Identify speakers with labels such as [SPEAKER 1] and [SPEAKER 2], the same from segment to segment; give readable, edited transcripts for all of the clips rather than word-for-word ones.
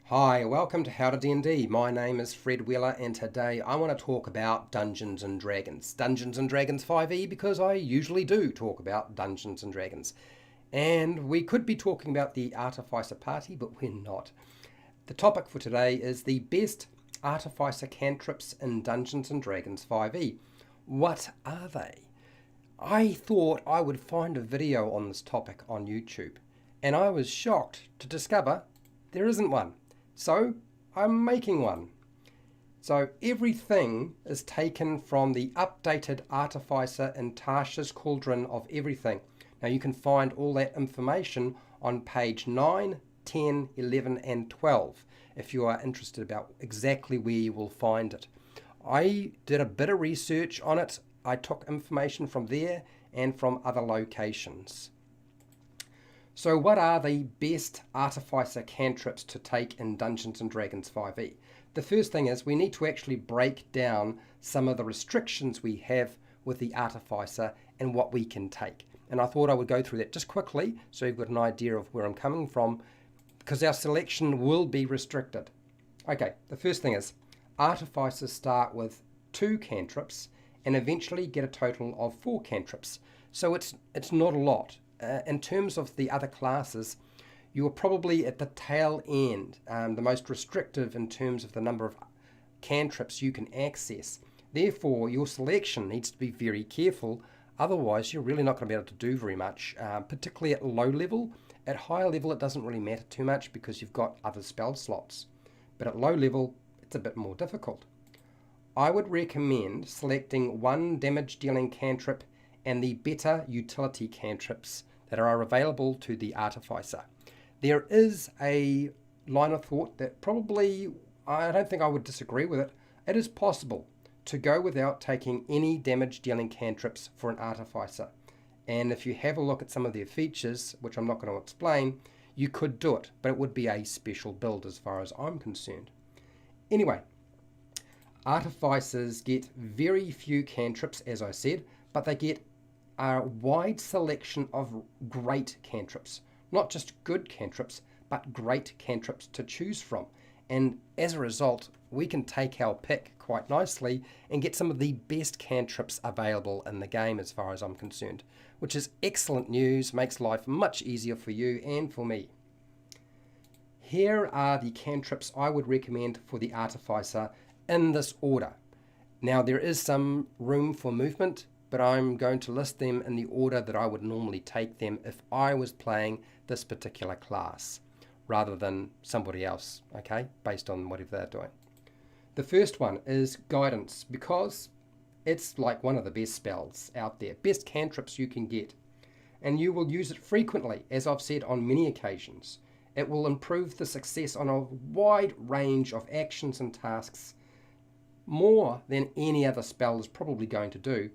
[SPEAKER 1] Hi, welcome to How to D&D. My name is Fred Wheeler and today I want to talk about Dungeons & Dragons. Dungeons & Dragons 5e because I usually do talk about Dungeons & Dragons. And we could be talking about the Artificer party, but we're not. The topic for today is the best Artificer Cantrips in Dungeons & Dragons 5e. What are they? I thought I would find a video on this topic on YouTube, and I was shocked to discover there isn't one. So I'm making one. So everything is taken from the updated Artificer and Tasha's Cauldron of Everything. Now you can find all that information on page 9, 10, 11 and 12 if you are interested about exactly where you will find it. I did a bit of research on it. I took information from there and from other locations. So what are the best Artificer cantrips to take in Dungeons & Dragons 5e? The first thing is we need to actually break down some of the restrictions we have with the Artificer and what we can take. And I thought I would go through that just quickly so you've got an idea of where I'm coming from, because our selection will be restricted. Okay, the first thing is Artificers start with 2 cantrips and eventually get a total of 4 cantrips. So it's not a lot. In terms of the other classes, you are probably at the tail end, the most restrictive in terms of the number of cantrips you can access. Therefore, your selection needs to be very careful, otherwise you're really not going to be able to do very much, particularly at low level. At higher level it doesn't really matter too much because you've got other spell slots, but at low level it's a bit more difficult. I would recommend selecting 1 damage dealing cantrip and the better utility cantrips that are available to the Artificer. There is a line of thought that probably, I don't think I would disagree with it. It is possible to go without taking any damage dealing cantrips for an Artificer. And if you have a look at some of their features, which I'm not going to explain, you could do it, but it would be a special build as far as I'm concerned. Anyway, Artificers get very few cantrips, as I said, but they get a wide selection of great cantrips. Not just good cantrips, but great cantrips to choose from. And as a result, we can take our pick quite nicely and get some of the best cantrips available in the game as far as I'm concerned, which is excellent news, makes life much easier for you and for me. Here are the cantrips I would recommend for the Artificer in this order. Now there is some room for movement, but I'm going to list them in the order that I would normally take them if I was playing this particular class, rather than somebody else, okay, based on whatever they're doing. The first one is Guidance, because it's like one of the best spells out there, best cantrips you can get, and you will use it frequently, as I've said on many occasions. It will improve the success on a wide range of actions and tasks, more than any other spell is probably going to do.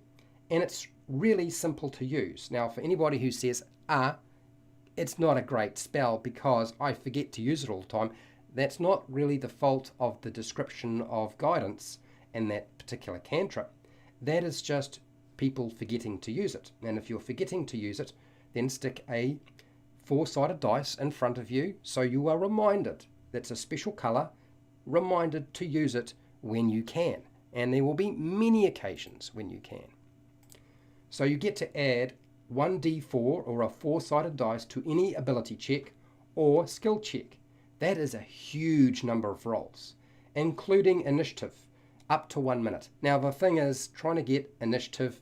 [SPEAKER 1] And it's really simple to use. Now, for anybody who says, it's not a great spell because I forget to use it all the time, that's not really the fault of the description of Guidance and that particular cantrip. That is just people forgetting to use it. And if you're forgetting to use it, then stick a 4-sided dice in front of you so you are reminded. That's a special colour, reminded to use it when you can. And there will be many occasions when you can. So you get to add 1d4 or a 4-sided dice to any ability check or skill check. That is a huge number of rolls, including initiative, up to 1 minute. Now the thing is, trying to get initiative,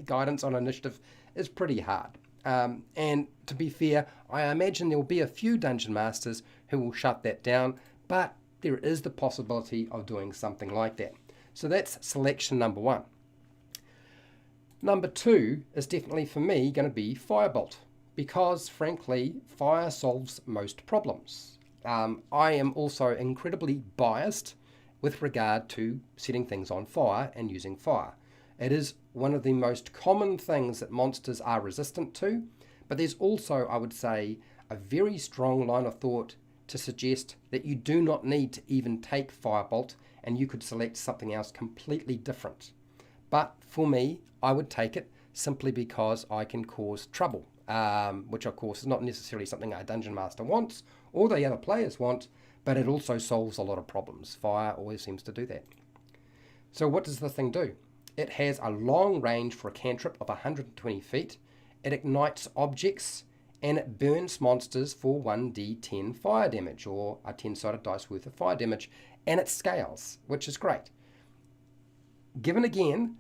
[SPEAKER 1] guidance on initiative is pretty hard. And to be fair, I imagine there will be a few Dungeon Masters who will shut that down, but there is the possibility of doing something like that. So that's selection number 1. Number 2 is definitely for me going to be Firebolt, because frankly fire solves most problems. I am also incredibly biased with regard to setting things on fire and using fire. It is one of the most common things that monsters are resistant to, but there's also, I would say, a very strong line of thought to suggest that you do not need to even take Firebolt and you could select something else completely different. But for me, I would take it simply because I can cause trouble, which of course is not necessarily something a Dungeon Master wants or the other players want, but it also solves a lot of problems. Fire always seems to do that. So what does the thing do? It has a long range for a cantrip of 120 feet. It ignites objects, and it burns monsters for 1d10 fire damage, or a 10-sided dice worth of fire damage, and it scales, which is great. Given again,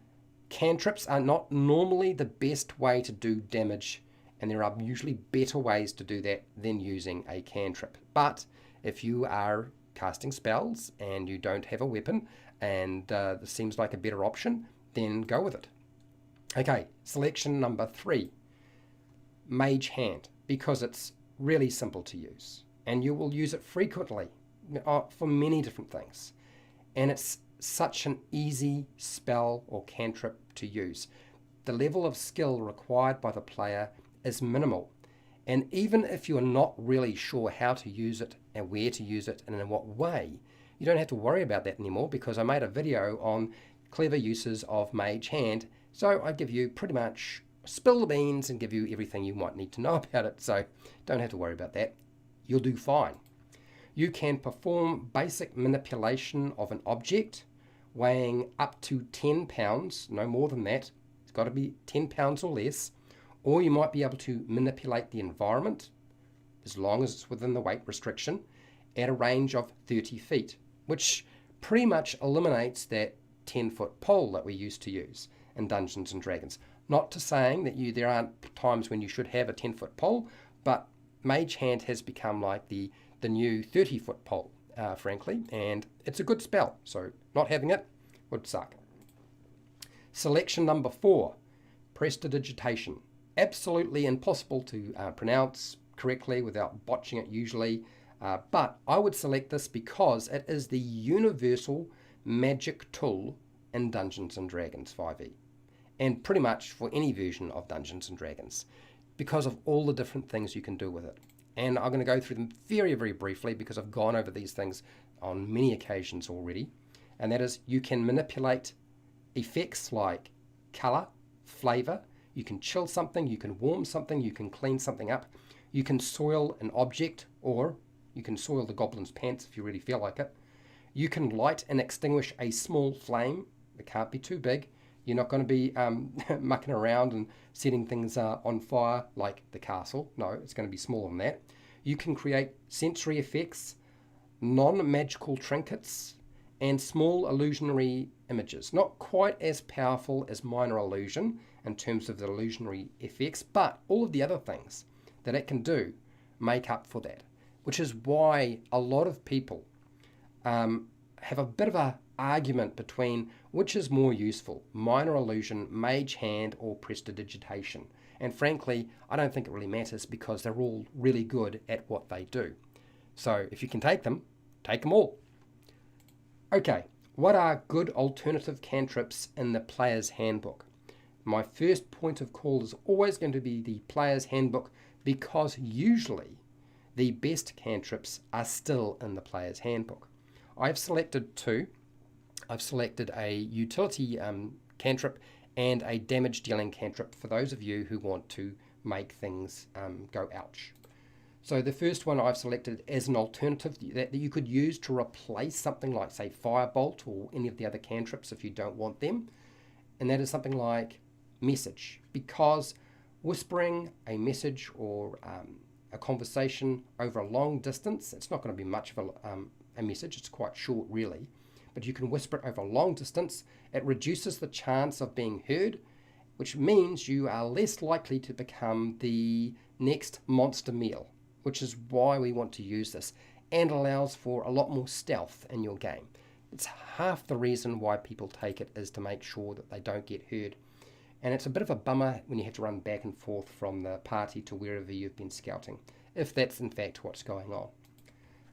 [SPEAKER 1] cantrips are not normally the best way to do damage, and there are usually better ways to do that than using a cantrip. But if you are casting spells and you don't have a weapon, and this seems like a better option, then go with it. Okay, selection number 3. Mage Hand, because it's really simple to use, and you will use it frequently for many different things. And it's such an easy spell or cantrip to use. The level of skill required by the player is minimal, and even if you're not really sure how to use it and where to use it and in what way, you don't have to worry about that anymore, because I made a video on clever uses of Mage Hand, so I give you pretty much spill the beans and give you everything you might need to know about it, so don't have to worry about that. You'll do fine. You can perform basic manipulation of an object weighing up to 10 pounds, no more than that. It's got to be 10 pounds or less. Or you might be able to manipulate the environment, as long as it's within the weight restriction, at a range of 30 feet, which pretty much eliminates that 10-foot pole that we used to use in Dungeons and Dragons. Not to saying that there aren't times when you should have a 10-foot pole, but Mage Hand has become like the new 30-foot pole, frankly, and it's a good spell, so not having it would suck. Selection number 4, Prestidigitation. Absolutely impossible to pronounce correctly without botching it usually, but I would select this because it is the universal magic tool in Dungeons and Dragons 5e, and pretty much for any version of Dungeons and Dragons, because of all the different things you can do with it. And I'm going to go through them very, very briefly, because I've gone over these things on many occasions already. And that is, you can manipulate effects like color, flavor. You can chill something, you can warm something, you can clean something up. You can soil an object, or you can soil the goblin's pants if you really feel like it. You can light and extinguish a small flame. It can't be too big. You're not going to be mucking around and setting things on fire like the castle. No, it's going to be smaller than that. You can create sensory effects, non-magical trinkets, and small illusionary images. Not quite as powerful as minor illusion in terms of the illusionary effects, but all of the other things that it can do make up for that, which is why a lot of people have a bit of an argument between which is more useful, minor illusion, Mage Hand, or Prestidigitation. And frankly, I don't think it really matters, because they're all really good at what they do. So if you can take them all. Okay, what are good alternative cantrips in the player's handbook? My first point of call is always going to be the player's handbook, because usually the best cantrips are still in the player's handbook. I've selected 2. I've selected a utility cantrip and a damage dealing cantrip for those of you who want to make things go ouch. So the first one I've selected as an alternative that you could use to replace something like, say, Firebolt or any of the other cantrips if you don't want them. And that is something like Message, because whispering a message or a conversation over a long distance, it's not going to be much of a message, it's quite short really, but you can whisper it over a long distance. It reduces the chance of being heard, which means you are less likely to become the next monster meal, which is why we want to use this, and allows for a lot more stealth in your game. It's half the reason why people take it, is to make sure that they don't get heard. And it's a bit of a bummer when you have to run back and forth from the party to wherever you've been scouting, if that's in fact what's going on.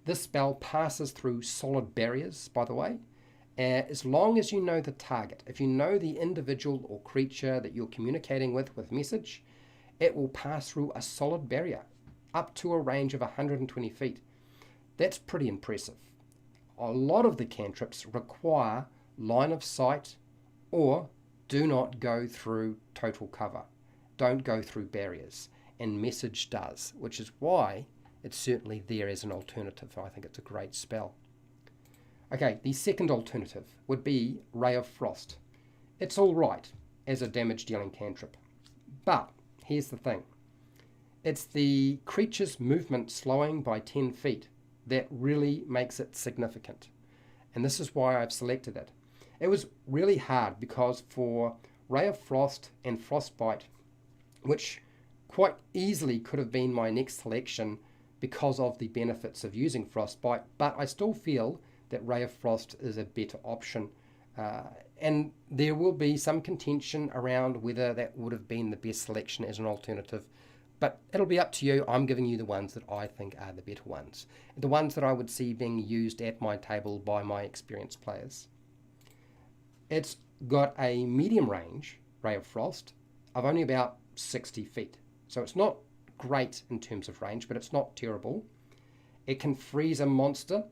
[SPEAKER 1] This spell passes through solid barriers, by the way, as long as you know the target. If you know the individual or creature that you're communicating with message, it will pass through a solid barrier up to a range of 120 feet. That's pretty impressive. A lot of the cantrips require line of sight, or do not go through total cover. Don't go through barriers. And Message does, which is why it's certainly there as an alternative. I think it's a great spell. Okay, the second alternative would be Ray of Frost. It's all right as a damage dealing cantrip, but here's the thing. It's the creature's movement slowing by 10 feet that really makes it significant. And this is why I've selected it. It was really hard because for Ray of Frost and Frostbite, which quite easily could have been my next selection because of the benefits of using Frostbite, but I still feel that Ray of Frost is a better option. And there will be some contention around whether that would have been the best selection as an alternative, but it'll be up to you. I'm giving you the ones that I think are the better ones, the ones that I would see being used at my table by my experienced players. It's got a medium range, Ray of Frost, of only about 60 feet. So it's not great in terms of range, but it's not terrible. It can freeze a monster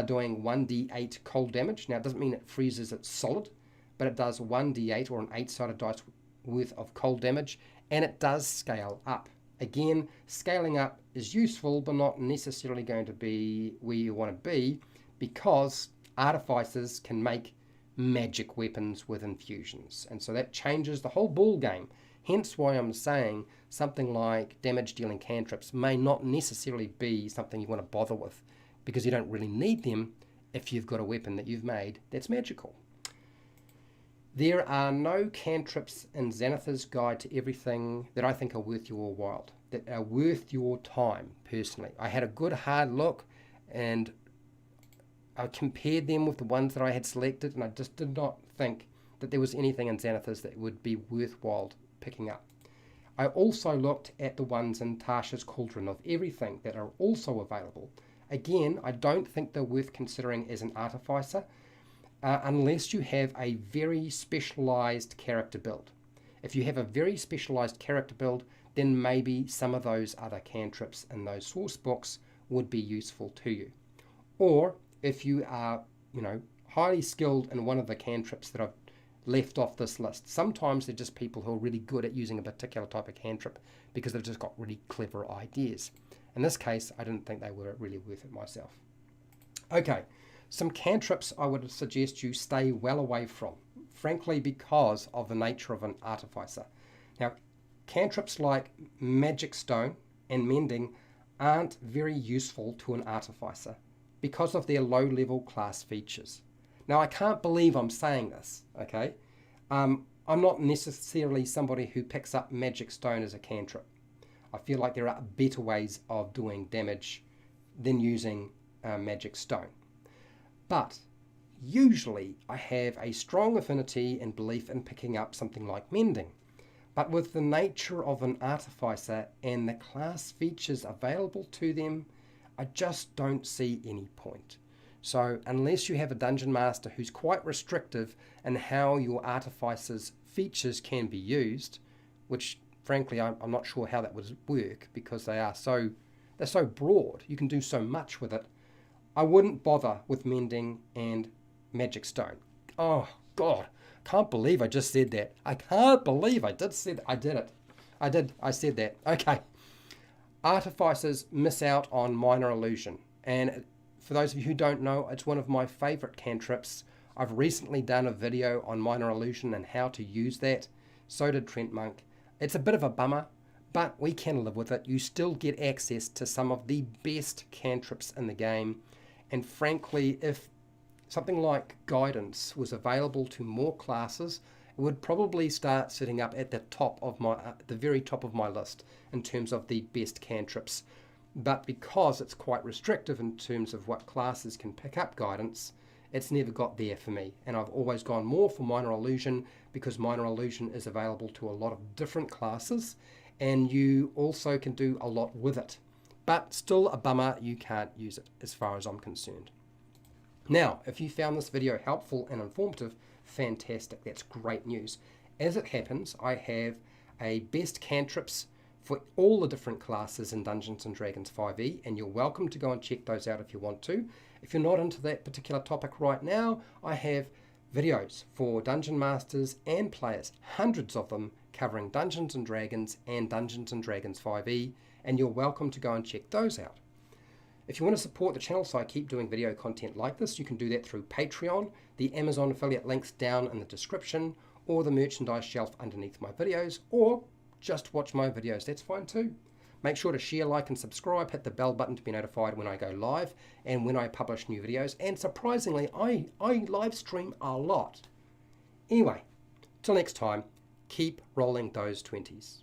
[SPEAKER 1] doing 1d8 cold damage. Now, it doesn't mean it freezes it solid, but it does 1d8 or an 8-sided dice worth of cold damage, and it does scale up. Again, scaling up is useful, but not necessarily going to be where you want to be, because artificers can make magic weapons with infusions, and so that changes the whole ball game. Hence why I'm saying something like damage dealing cantrips may not necessarily be something you want to bother with, because you don't really need them if you've got a weapon that you've made that's magical. There are no cantrips in Xanathar's Guide to Everything that I think are worth your while, that are worth your time, personally. I had a good hard look, and I compared them with the ones that I had selected, and I just did not think that there was anything in Xanathar's that would be worthwhile picking up. I also looked at the ones in Tasha's Cauldron of Everything that are also available. Again, I don't think they're worth considering as an artificer, unless you have a very specialized character build. If you have a very specialized character build, then maybe some of those other cantrips in those source books would be useful to you. Or if you are, highly skilled in one of the cantrips that I've left off this list. Sometimes they're just people who are really good at using a particular type of cantrip because they've just got really clever ideas. In this case, I didn't think they were really worth it myself. Okay, some cantrips I would suggest you stay well away from, frankly because of the nature of an artificer. Now, cantrips like Magic Stone and Mending aren't very useful to an artificer because of their low-level class features. Now, I can't believe I'm saying this, okay? I'm not necessarily somebody who picks up Magic Stone as a cantrip. I feel like there are better ways of doing damage than using Magic Stone. But usually I have a strong affinity and belief in picking up something like Mending. But with the nature of an artificer and the class features available to them, I just don't see any point. So unless you have a dungeon master who's quite restrictive in how your artificer's features can be used, which frankly I'm not sure how that would work because they're so broad, you can do so much with it, I wouldn't bother with Mending and Magic Stone. Oh God, can't believe I just said that. I can't believe I did say that. I did it. I said that. Okay. Artificers miss out on Minor Illusion, and for those of you who don't know, it's one of my favorite cantrips. I've recently done a video on Minor Illusion and how to use that. So did Trent Monk. It's a bit of a bummer, but we can live with it. You still get access to some of the best cantrips in the game. And frankly, if something like Guidance was available to more classes, it would probably start sitting up at the top of the very top of my list in terms of the best cantrips. But because it's quite restrictive in terms of what classes can pick up Guidance, it's never got there for me. And I've always gone more for Minor Illusion because Minor Illusion is available to a lot of different classes and you also can do a lot with it. But still a bummer, you can't use it as far as I'm concerned. Now, if you found this video helpful and informative, fantastic, that's great news. As it happens, I have a best cantrips for all the different classes in Dungeons & Dragons 5e, and you're welcome to go and check those out if you want to. If you're not into that particular topic right now, I have videos for Dungeon Masters and players, hundreds of them, covering Dungeons & Dragons and Dungeons & Dragons 5e, and you're welcome to go and check those out. If you want to support the channel so I keep doing video content like this, you can do that through Patreon, the Amazon affiliate links down in the description, or the merchandise shelf underneath my videos, or just watch my videos, that's fine too. Make sure to share, like, and subscribe, hit the bell button to be notified when I go live and when I publish new videos, and surprisingly, I live stream a lot. Anyway, till next time, keep rolling those 20s.